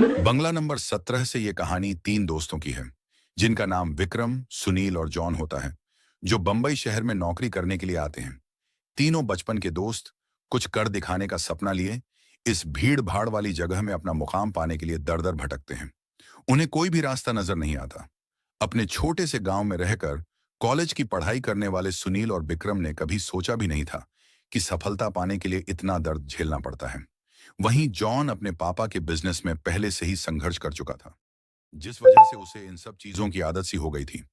बंगला number 17 से ये कहानी तीन दोस्तों की है, जिनका नाम विक्रम, सुनील और जॉन होता है, जो बंबई शहर में नौकरी करने के लिए आते हैं। तीनों बचपन के दोस्त कुछ कर दिखाने का सपना लिए इस भीड़ भाड़ वाली जगह में अपना मुकाम पाने के लिए दर दर भटकते हैं। उन्हें कोई भी रास्ता नजर नहीं आता। अपने छोटे से गांव में रहकर कॉलेज की पढ़ाई करने वाले सुनील और विक्रम ने कभी सोचा भी नहीं था कि सफलता पाने के लिए इतना दर्द झेलना पड़ता है। वहीं जॉन अपने पापा के बिजनेस में पहले से ही संघर्ष कर चुका था, जिस वजह से उसे इन सब चीजों की आदत सी हो गई थी।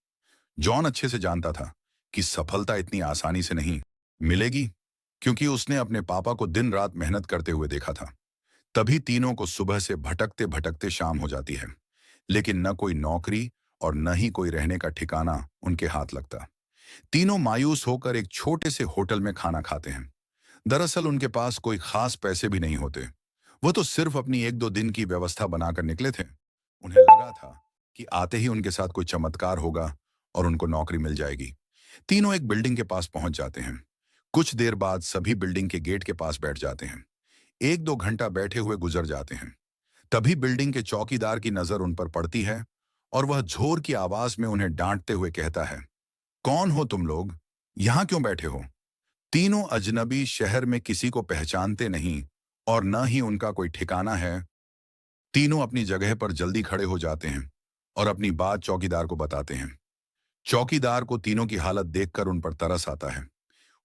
जॉन अच्छे से जानता था कि सफलता इतनी आसानी से नहीं मिलेगी, क्योंकि उसने अपने पापा को दिन रात मेहनत करते हुए देखा था। तभी तीनों को सुबह से भटकते भटकते शाम हो जाती है, लेकिन न कोई नौकरी और न ही कोई रहने का ठिकाना उनके हाथ लगता। तीनों मायूस होकर एक छोटे से होटल में खाना खाते हैं। दरअसल उनके पास कोई खास पैसे भी नहीं होते। वो तो सिर्फ अपनी एक दो दिन की व्यवस्था बनाकर निकले थे। उन्हें लगा था कि आते ही उनके साथ कोई चमत्कार होगा और उनको नौकरी मिल जाएगी। तीनों एक बिल्डिंग के पास पहुंच जाते हैं। कुछ देर बाद सभी बिल्डिंग के गेट के पास बैठ जाते हैं। एक दो घंटा बैठे हुए गुजर जाते हैं। तभी बिल्डिंग के चौकीदार की नजर उन पर पड़ती है और वह जोर की आवाज में उन्हें डांटते हुए कहता है, कौन हो तुम लोग? यहां क्यों बैठे हो? तीनों अजनबी शहर में किसी को पहचानते नहीं और न ही उनका कोई ठिकाना है। तीनों अपनी जगह पर जल्दी खड़े हो जाते हैं और अपनी बात चौकीदार को बताते हैं। चौकीदार को तीनों की हालत देखकर उन पर तरस आता है।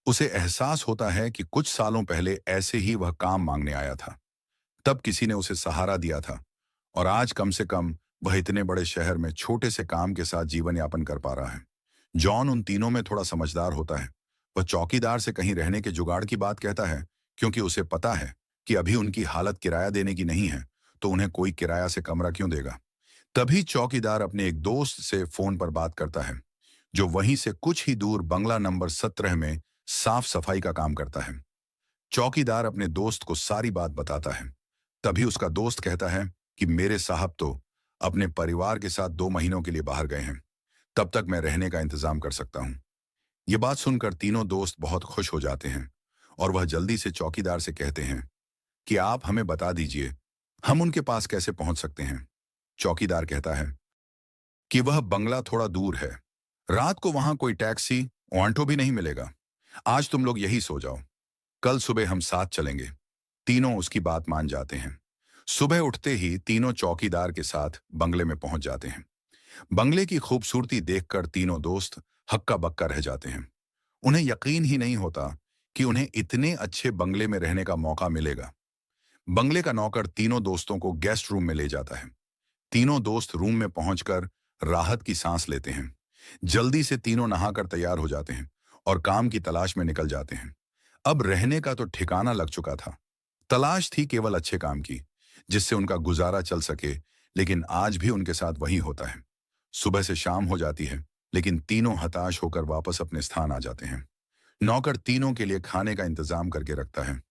उसे एहसास होता है कि कुछ सालों पहले ऐसे ही वह काम मांगने आया था। तब किसी ने उसे सहारा दिया था और आज कम से कम वह इतने बड़े शहर में छोटे से काम के साथ जीवन यापन कर पा रहा है। जॉन उन तीनों में थोड़ा समझदार होता है। वह चौकीदार से कहीं रहने के जुगाड़ की बात कहता है, क्योंकि उसे पता है कि अभी उनकी हालत किराया देने की नहीं है, तो उन्हें कोई किराया से कमरा क्यों देगा। तभी चौकीदार अपने एक दोस्त से फोन पर बात करता है, जो वहीं से कुछ ही दूर बंगला नंबर 17 में साफ सफाई का काम करता है। चौकीदार अपने दोस्त को सारी बात बताता है। तभी उसका दोस्त कहता है कि मेरे साहब तो अपने परिवार के साथ 2 महीनों के लिए बाहर गए हैं, तब तक मैं रहने का इंतजाम कर सकता हूँ। ये बात सुनकर तीनों दोस्त बहुत खुश हो जाते हैं और वह जल्दी से चौकीदार से कहते हैं कि आप हमें बता दीजिए, हम उनके पास कैसे पहुंच सकते हैं। चौकीदार कहता है कि वह बंगला थोड़ा दूर है। रात को वहां कोई टैक्सी ऑटो भी नहीं मिलेगा। आज तुम लोग यही सो जाओ, कल सुबह हम साथ चलेंगे। तीनों उसकी बात मान जाते हैं। सुबह उठते ही तीनों चौकीदार के साथ बंगले में पहुंच जाते हैं। बंगले की खूबसूरती देखकर तीनों दोस्त हक्का बक्का रह जाते हैं। उन्हें यकीन ही नहीं होता कि उन्हें इतने अच्छे बंगले में रहने का मौका मिलेगा। बंगले का नौकर तीनों दोस्तों को गेस्ट रूम में ले जाता है। तीनों दोस्त रूम में पहुंचकर राहत की सांस लेते हैं। जल्दी से तीनों नहाकर तैयार हो जाते हैं और काम की तलाश में निकल जाते हैं। अब रहने का तो ठिकाना लग चुका था। तलाश थी केवल अच्छे काम की, जिससे उनका गुजारा चल सके, लेकिन आज भी उनके साथ वही होता है। सुबह से शाम हो जाती है, लेकिन तीनों हताश होकर वापस अपने स्थान आ जाते हैं। नौकर तीनों के लिए खाने का इंतजाम करके रखता है।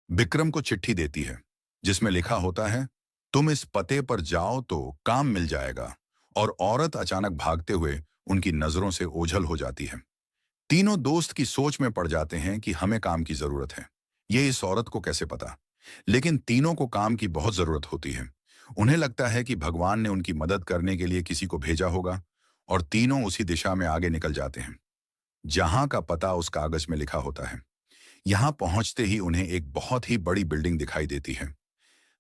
विक्रम को चिट्ठी देती है, जिसमें लिखा होता है, तुम इस पते पर जाओ तो काम मिल जाएगा। और औरत अचानक भागते हुए उनकी नजरों से ओझल हो जाती है। तीनों दोस्त की सोच में पड़ जाते हैं कि हमें काम की जरूरत है। ये इस औरत को कैसे पता? लेकिन तीनों को काम की बहुत जरूरत होती है। उन्हें लगता है कि भगवान ने उनकी मदद करने के लिए किसी को भेजा होगा और तीनों उसी दिशा में आगे निकल जाते हैं, जहां का पता उस कागज में लिखा होता है। यहां पहुंचते ही उन्हें एक बहुत ही बड़ी बिल्डिंग दिखाई देती है।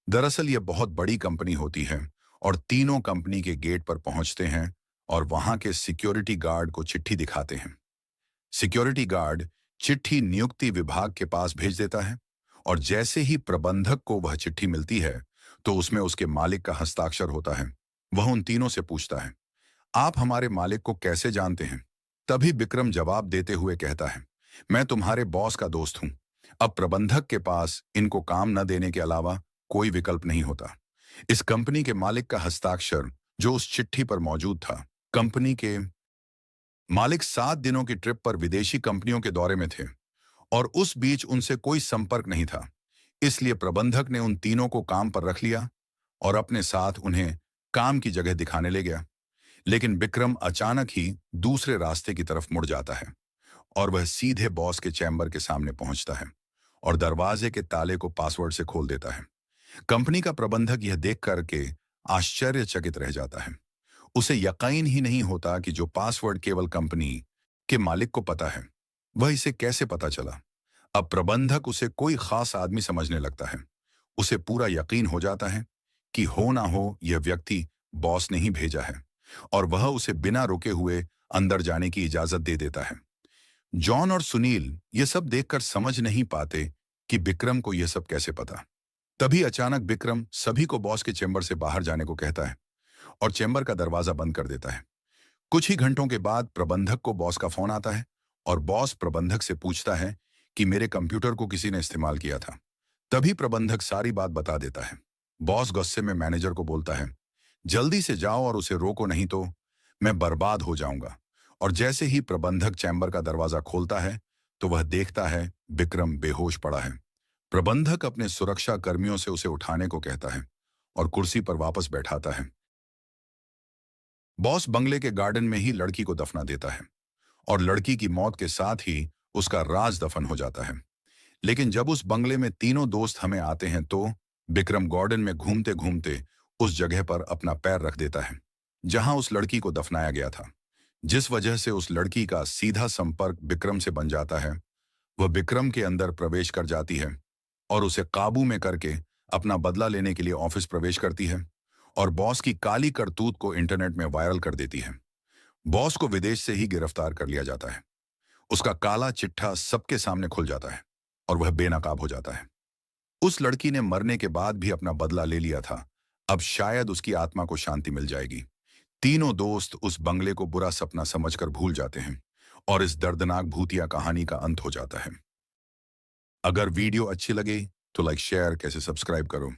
दरअसल यह बहुत बड़ी कंपनी होती है और तीनों कंपनी के गेट पर पहुंचते हैं और वहां के सिक्योरिटी गार्ड को चिट्ठी दिखाते हैं। सिक्योरिटी गार्ड चिट्ठी नियुक्ति विभाग के पास भेज देता है और जैसे ही प्रबंधक को वह चिट्ठी मिलती है, तो उसमें उसके मालिक का हस्ताक्षर होता है। वह उन तीनों से पूछता है, आप हमारे मालिक को कैसे जानते हैं? तभी विक्रम जवाब देते हुए कहता है, मैं तुम्हारे बॉस का दोस्त हूं। अब प्रबंधक के पास इनको काम न देने के अलावा कोई विकल्प नहीं होता। इस कंपनी के मालिक का हस्ताक्षर जो उस चिट्ठी पर मौजूद था। कंपनी के मालिक 7 दिनों की ट्रिप पर विदेशी कंपनियों के दौरे में थे और उस बीच उनसे कोई संपर्क नहीं था। इसलिए प्रबंधक ने उन तीनों को काम पर रख लिया और अपने साथ उन्हें काम की जगह दिखाने ले गया। लेकिन विक्रम अचानक ही दूसरे रास्ते की तरफ मुड़ जाता है और वह सीधे बॉस के चैम्बर के सामने पहुंचता है और दरवाजे के ताले को पासवर्ड से खोल देता है। कंपनी का प्रबंधक यह देख करके आश्चर्यचकित रह जाता है। उसे यकीन ही नहीं होता कि जो पासवर्ड केवल कंपनी के मालिक को पता है, वह इसे कैसे पता चला। अब प्रबंधक उसे कोई खास आदमी समझने लगता है। उसे पूरा यकीन हो जाता है कि हो ना हो यह व्यक्ति बॉस ने ही भेजा है, और वह उसे बिना रुके हुए अंदर जाने की इजाजत दे देता है। जॉन और सुनील ये सब देखकर समझ नहीं पाते कि विक्रम को यह सब कैसे पता। तभी अचानक विक्रम सभी को बॉस के चेंबर से बाहर जाने को कहता है और चेंबर का दरवाजा बंद कर देता है। कुछ ही घंटों के बाद प्रबंधक को बॉस का फोन आता है और बॉस प्रबंधक से पूछता है कि मेरे कंप्यूटर को किसी ने इस्तेमाल किया था। तभी प्रबंधक सारी बात बता देता है। बॉस गुस्से में मैनेजर को बोलता है, जल्दी से जाओ और उसे रोको, नहीं तो मैं बर्बाद हो जाऊंगा। और जैसे ही प्रबंधक चैम्बर का दरवाजा खोलता है तो वह देखता है विक्रम बेहोश पड़ा है। प्रबंधक अपने सुरक्षा कर्मियों से उसे उठाने को कहता है और कुर्सी पर वापस बैठाता है। बॉस बंगले के गार्डन में ही लड़की को दफना देता है और लड़की की मौत के साथ ही उसका राज दफन हो जाता है। लेकिन जब उस बंगले में तीनों दोस्त हमें आते हैं तो विक्रम गार्डन में घूमते घूमते उस जगह पर अपना पैर रख देता है जहां उस लड़की को दफनाया गया था। जिस वजह से उस लड़की का सीधा संपर्क विक्रम से बन जाता है, वह विक्रम के अंदर प्रवेश कर जाती है और उसे काबू में करके अपना बदला लेने के लिए ऑफिस प्रवेश करती है और बॉस की काली करतूत को इंटरनेट में वायरल कर देती है। बॉस को विदेश से ही गिरफ्तार कर लिया जाता है। उसका काला चिट्ठा सबके सामने खुल जाता है और वह बेनकाब हो जाता है। उस लड़की ने मरने के बाद भी अपना बदला ले लिया था। अब शायद उसकी आत्मा को शांति मिल जाएगी। तीनों दोस्त उस बंगले को बुरा सपना समझकर भूल जाते हैं और इस दर्दनाक भूतिया कहानी का अंत हो जाता है। अगर वीडियो अच्छी लगे तो लाइक, शेयर, कैसे सब्सक्राइब करो।